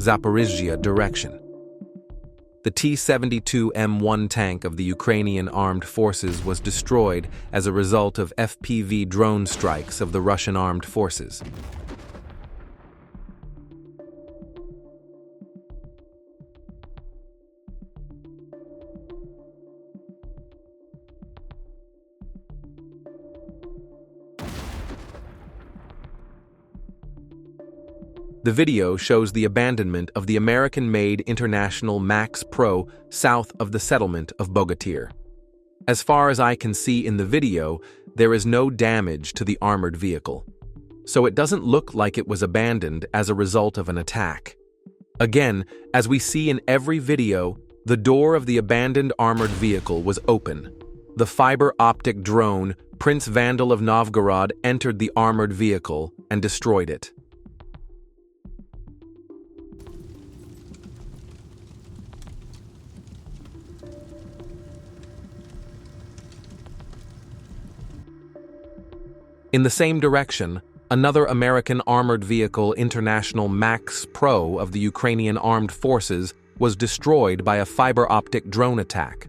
Zaporizhzhia direction. The T-72M1 tank of the Ukrainian armed forces was destroyed as a result of FPV drone strikes of the Russian armed forces. The video shows the abandonment of the American-made International Max Pro south of the settlement of Bogatyr. As far as I can see in the video, there is no damage to the armored vehicle, so it doesn't look like it was abandoned as a result of an attack. Again, as we see in every video, the door of the abandoned armored vehicle was open. The fiber-optic drone, Prince Vandal of Novgorod, entered the armored vehicle and destroyed it. In the same direction, another American armored vehicle, International Max Pro of the Ukrainian armed forces, was destroyed by a fiber-optic drone attack.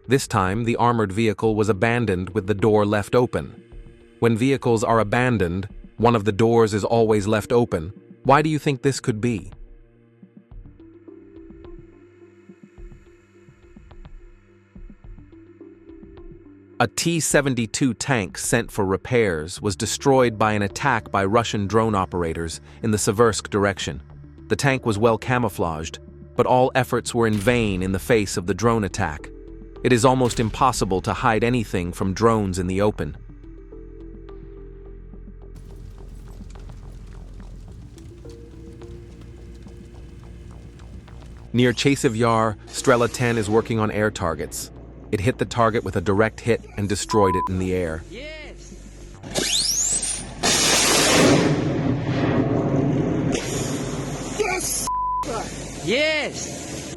This time, the armored vehicle was abandoned with the door left open. When vehicles are abandoned, one of the doors is always left open. Why do you think this could be? A T-72 tank sent for repairs was destroyed by an attack by Russian drone operators in the Seversk direction. The tank was well camouflaged, but all efforts were in vain in the face of the drone attack. It is almost impossible to hide anything from drones in the open. Near Chasev Yar, Strela 10 is working on air targets. It hit the target with a direct hit and destroyed it in the air. Yes! Yes!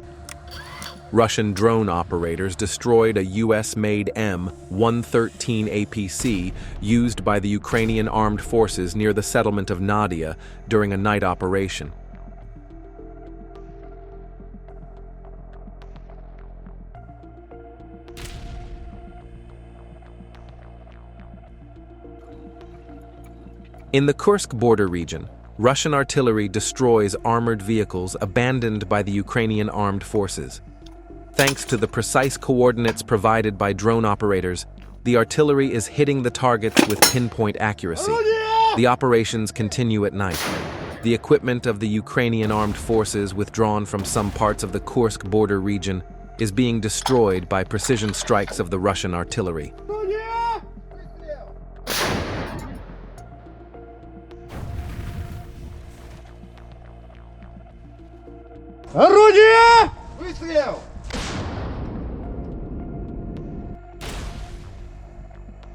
Russian drone operators destroyed a US-made M113 APC used by the Ukrainian armed forces near the settlement of Nadia during a night operation. In the Kursk border region, Russian artillery destroys armored vehicles abandoned by the Ukrainian armed forces. Thanks to the precise coordinates provided by drone operators, the artillery is hitting the targets with pinpoint accuracy. The operations continue at night. The equipment of the Ukrainian armed forces withdrawn from some parts of the Kursk border region is being destroyed by precision strikes of the Russian artillery. Орудие! Выстрел!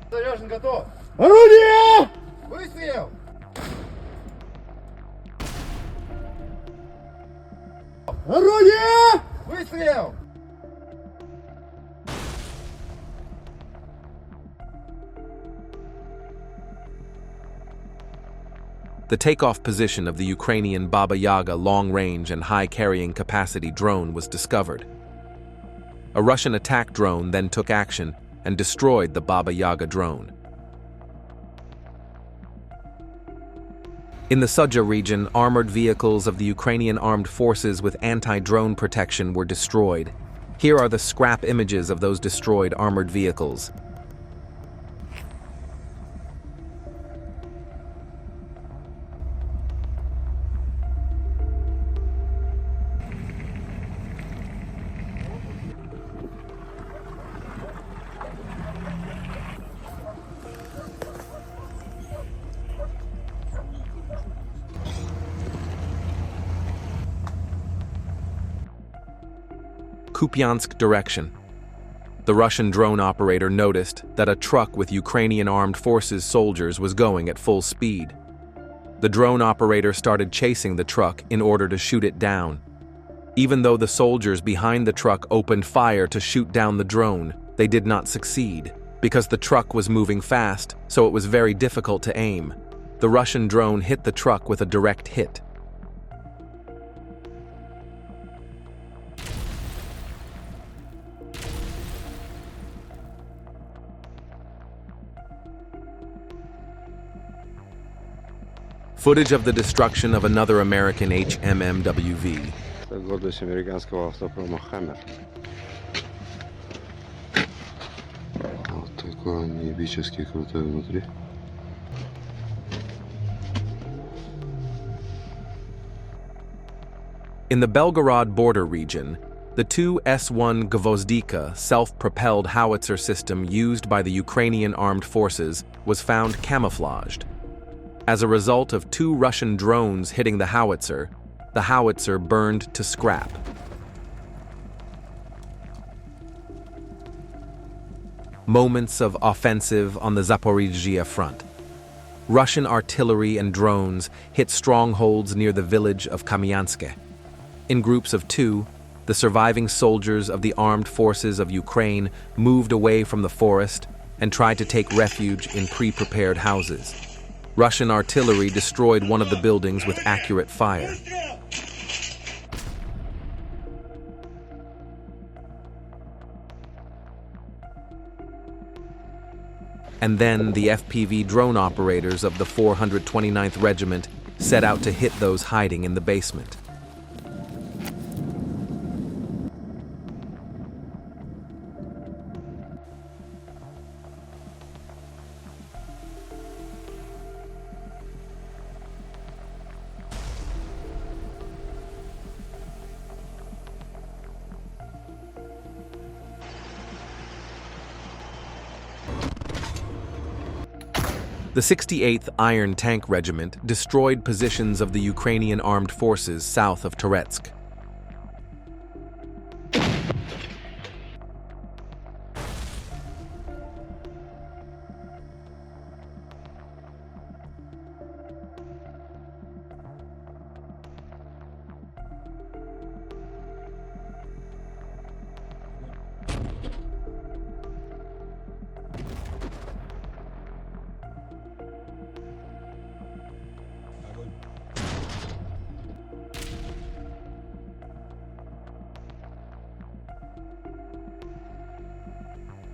Заряжен, готов! Орудие! Выстрел! Орудие! Выстрел! The takeoff position of the Ukrainian Baba Yaga long-range and high-carrying capacity drone was discovered. A Russian attack drone then took action and destroyed the Baba Yaga drone. In the Sudzha region, armored vehicles of the Ukrainian armed forces with anti-drone protection were destroyed. Here are the scrap images of those destroyed armored vehicles. Kupiansk direction. The Russian drone operator noticed that a truck with Ukrainian armed forces soldiers was going at full speed. The drone operator started chasing the truck in order to shoot it down. Even though the soldiers behind the truck opened fire to shoot down the drone, they did not succeed, because the truck was moving fast, so it was very difficult to aim. The Russian drone hit the truck with a direct hit. Footage of the destruction of another American HMMWV. Это гордость американского автопрома Hammer. Вот такой он ебически крутой внутри. In the Belgorod border region, the two S-1 Gvozdika self-propelled howitzer system used by the Ukrainian armed forces was found camouflaged. As a result of two Russian drones hitting the howitzer burned to scrap. Moments of offensive on the Zaporizhzhia front. Russian artillery and drones hit strongholds near the village of Kamikaze. In groups of two, the surviving soldiers of the armed forces of Ukraine moved away from the forest and tried to take refuge in pre-prepared houses. Russian artillery destroyed one of the buildings with accurate fire. And then the FPV drone operators of the 429th Regiment set out to hit those hiding in the basement. The 68th Iron Tank Regiment destroyed positions of the Ukrainian armed forces south of Toretsk.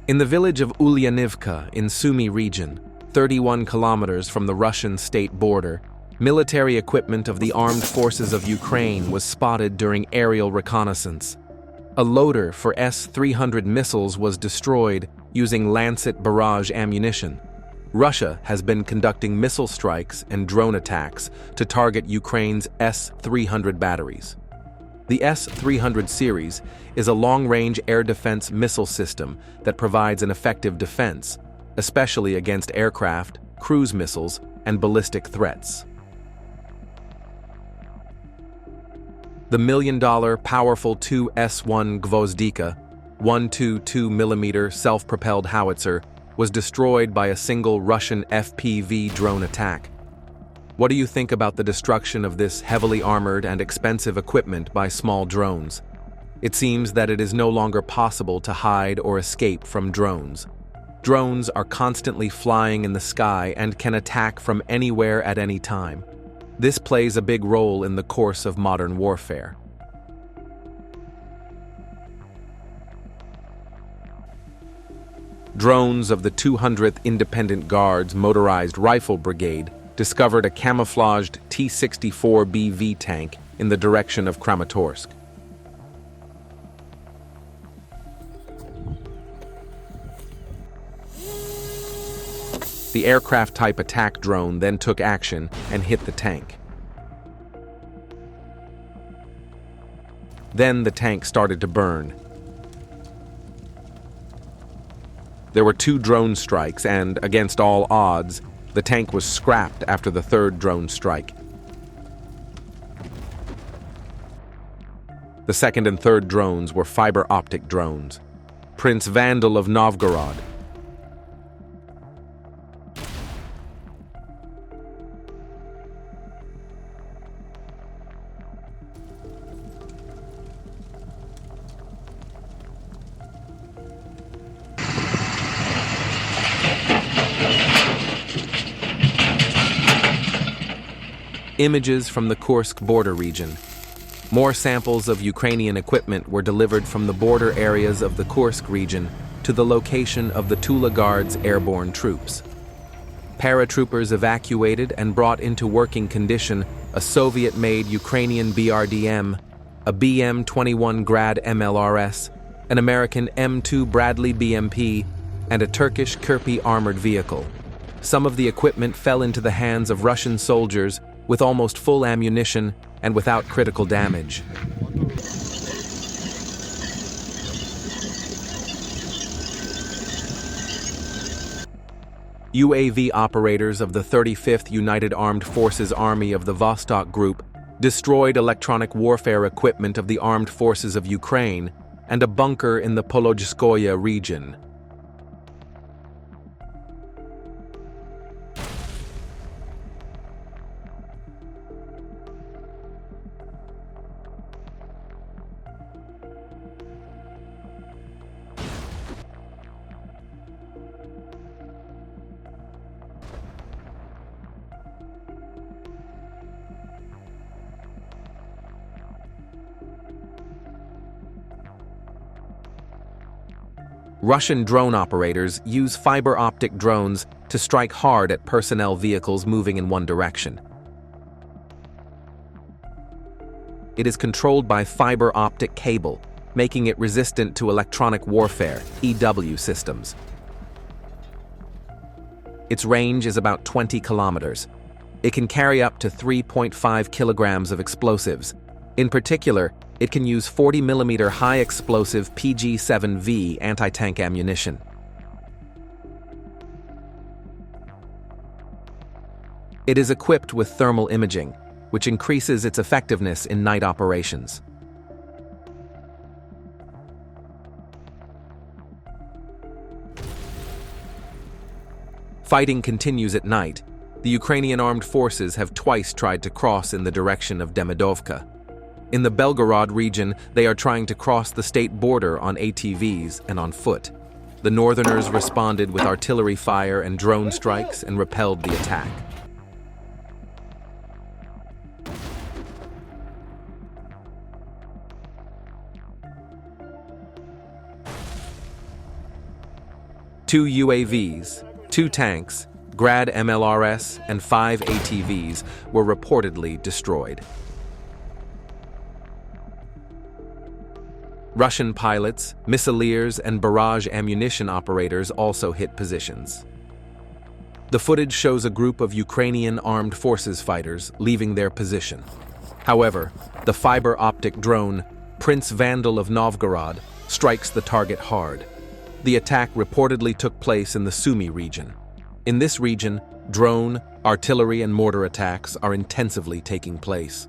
In the village of Ulyanivka in Sumy region, 31 kilometers from the Russian state border, military equipment of the armed forces of Ukraine was spotted during aerial reconnaissance. A loader for S-300 missiles was destroyed using Lancet barrage ammunition. Russia has been conducting missile strikes and drone attacks to target Ukraine's S-300 batteries. The S-300 series is a long-range air defense missile system that provides an effective defense, especially against aircraft, cruise missiles, and ballistic threats. The million-dollar powerful 2S-1 Gvozdika 122mm self-propelled howitzer was destroyed by a single Russian FPV drone attack. What do you think about the destruction of this heavily armored and expensive equipment by small drones? It seems that it is no longer possible to hide or escape from drones. Drones are constantly flying in the sky and can attack from anywhere at any time. This plays a big role in the course of modern warfare. Drones of the 200th Independent Guards Motorized Rifle Brigade discovered a camouflaged T-64BV tank in the direction of Kramatorsk. The aircraft-type attack drone then took action and hit the tank. Then the tank started to burn. There were 2 drone strikes and, against all odds, the tank was scrapped after the 3rd drone strike. The 2nd and 3rd drones were fiber optic drones. Prince Vandal of Novgorod. Images from the Kursk border region. More samples of Ukrainian equipment were delivered from the border areas of the Kursk region to the location of the Tula Guard's airborne troops. Paratroopers evacuated and brought into working condition a Soviet-made Ukrainian BRDM, a BM-21 Grad MLRS, an American M2 Bradley BMP, and a Turkish Kirpi armored vehicle. Some of the equipment fell into the hands of Russian soldiers with almost full ammunition and without critical damage. UAV operators of the 35th United Armed Forces Army of the Vostok Group destroyed electronic warfare equipment of the armed forces of Ukraine and a bunker in the Pologskoye region. Russian drone operators use fiber optic drones to strike hard at personnel vehicles moving in one direction. It is controlled by fiber optic cable, making it resistant to electronic warfare (EW) systems. Its range is about 20 kilometers. It can carry up to 3.5 kilograms of explosives. In particular, it can use 40mm high-explosive PG-7V anti-tank ammunition. It is equipped with thermal imaging, which increases its effectiveness in night operations. Fighting continues at night. The Ukrainian armed forces have twice tried to cross in the direction of Demidovka. In the Belgorod region, they are trying to cross the state border on ATVs and on foot. The northerners responded with artillery fire and drone strikes and repelled the attack. Two UAVs, 2 tanks, Grad MLRS, and 5 ATVs were reportedly destroyed. Russian pilots, missileers, and barrage ammunition operators also hit positions. The footage shows a group of Ukrainian armed forces fighters leaving their position. However, the fiber optic drone, Prince Vandal of Novgorod, strikes the target hard. The attack reportedly took place in the Sumy region. In this region, drone, artillery, and mortar attacks are intensively taking place.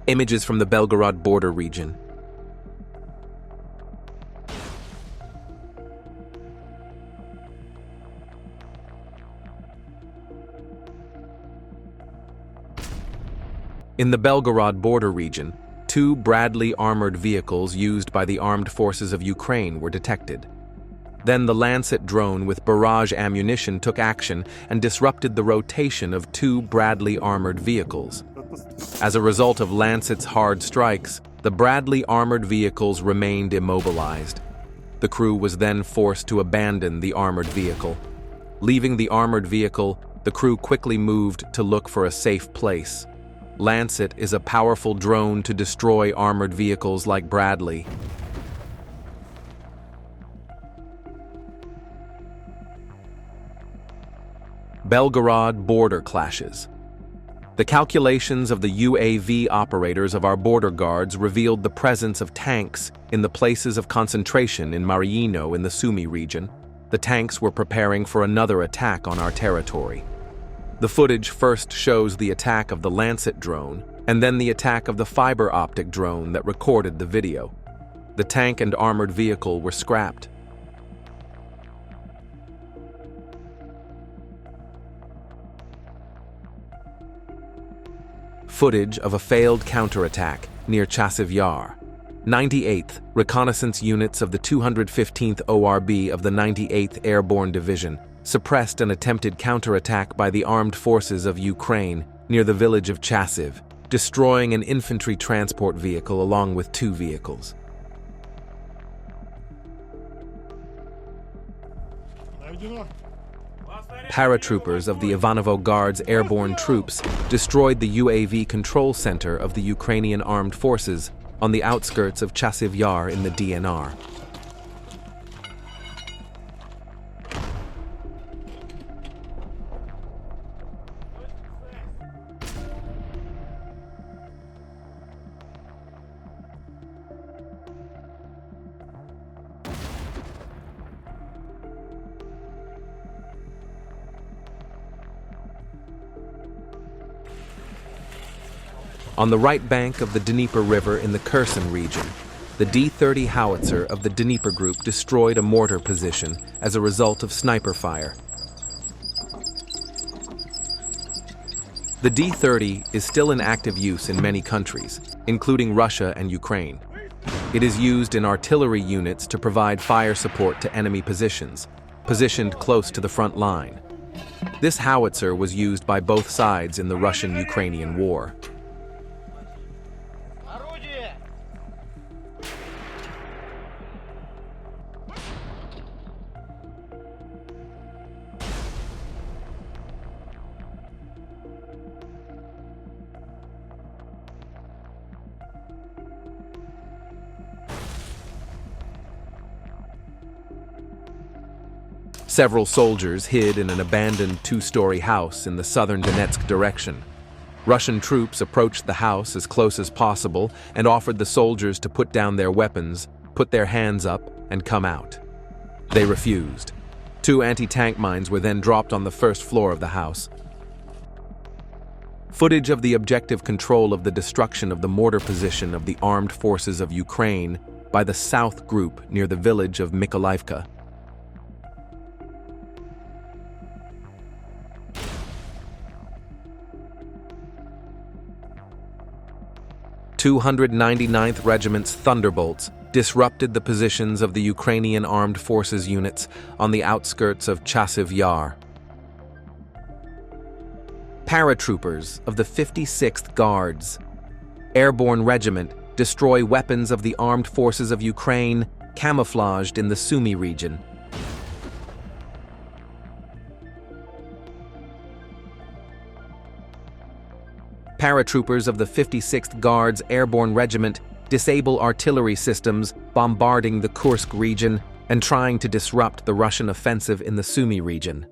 Images from the Belgorod border region. In the Belgorod border region, 2 Bradley armored vehicles used by the armed forces of Ukraine were detected. Then the Lancet drone with barrage ammunition took action and disrupted the rotation of 2 Bradley armored vehicles. As a result of Lancet's hard strikes, the Bradley armored vehicles remained immobilized. The crew was then forced to abandon the armored vehicle. Leaving the armored vehicle, the crew quickly moved to look for a safe place. Lancet is a powerful drone to destroy armored vehicles like Bradley. Belgorod border clashes. The calculations of the UAV operators of our border guards revealed the presence of tanks in the places of concentration in Mariino in the Sumy region. The tanks were preparing for another attack on our territory. The footage first shows the attack of the Lancet drone, and then the attack of the fiber optic drone that recorded the video. The tank and armored vehicle were scrapped. Footage of a failed counterattack near Chasiv Yar. 98th Reconnaissance Units of the 215th ORB of the 98th Airborne Division suppressed an attempted counterattack by the armed forces of Ukraine near the village of Chasiv, destroying an infantry transport vehicle along with 2 vehicles. Paratroopers of the Ivanovo Guards airborne troops destroyed the UAV control center of the Ukrainian armed forces on the outskirts of Chasiv Yar in the DNR. On the right bank of the Dnieper River in the Kherson region, the D-30 howitzer of the Dnieper Group destroyed a mortar position as a result of sniper fire. The D-30 is still in active use in many countries, including Russia and Ukraine. It is used in artillery units to provide fire support to enemy positions, positioned close to the front line. This howitzer was used by both sides in the Russian-Ukrainian war. Several soldiers hid in an abandoned two-story house in the southern Donetsk direction. Russian troops approached the house as close as possible and offered the soldiers to put down their weapons, put their hands up, and come out. They refused. 2 anti-tank mines were then dropped on the first floor of the house. Footage of the objective control of the destruction of the mortar position of the armed forces of Ukraine by the South Group near the village of Mykolaiivka. 299th Regiment's Thunderbolts disrupted the positions of the Ukrainian Armed Forces units on the outskirts of Chasiv Yar. Paratroopers of the 56th Guards Airborne Regiment destroy weapons of the Armed Forces of Ukraine camouflaged in the Sumy region. Paratroopers of the 56th Guards Airborne Regiment disable artillery systems bombarding the Kursk region and trying to disrupt the Russian offensive in the Sumy region.